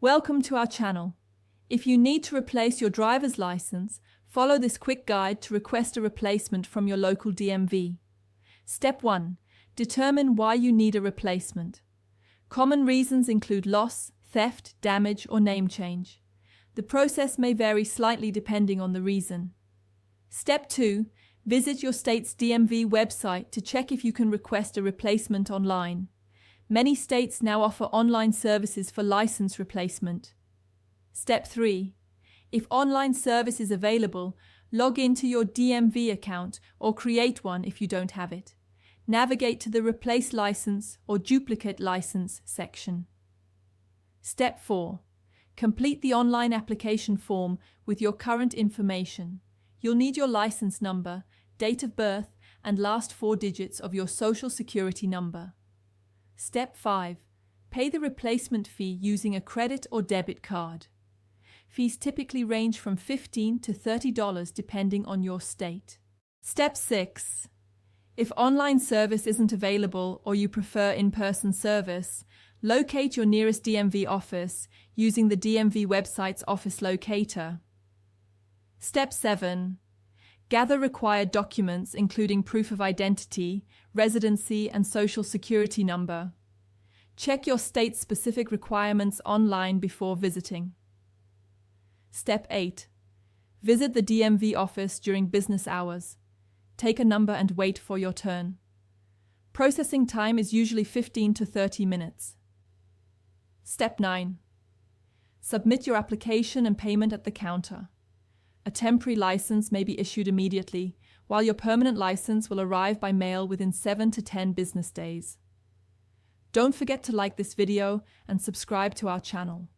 Welcome to our channel. If you need to replace your driver's license, follow this quick guide to request a replacement from your local DMV. Step 1. Determine why you need a replacement. Common reasons include loss, theft, damage, or name change. The process may vary slightly depending on the reason. Step 2. Visit your state's DMV website to check if you can request a replacement online. Many states now offer online services for license replacement. Step 3. If online service is available, log into your DMV account or create one if you don't have it. Navigate to the Replace License or Duplicate License section. Step 4. Complete the online application form with your current information. You'll need your license number, date of birth, and last 4 digits of your Social Security number. Step 5. Pay the replacement fee using a credit or debit card. Fees typically range from $15 to $30 depending on your state. Step 6. If online service isn't available or you prefer in-person service, locate your nearest DMV office using the DMV website's office locator. Step 7. Gather required documents including proof of identity, residency, and Social Security number. Check your state's specific requirements online before visiting. Step 8. Visit the DMV office during business hours. Take a number and wait for your turn. Processing time is usually 15 to 30 minutes. Step 9. Submit your application and payment at the counter. A temporary license may be issued immediately, while your permanent license will arrive by mail within 7 to 10 business days. Don't forget to like this video and subscribe to our channel.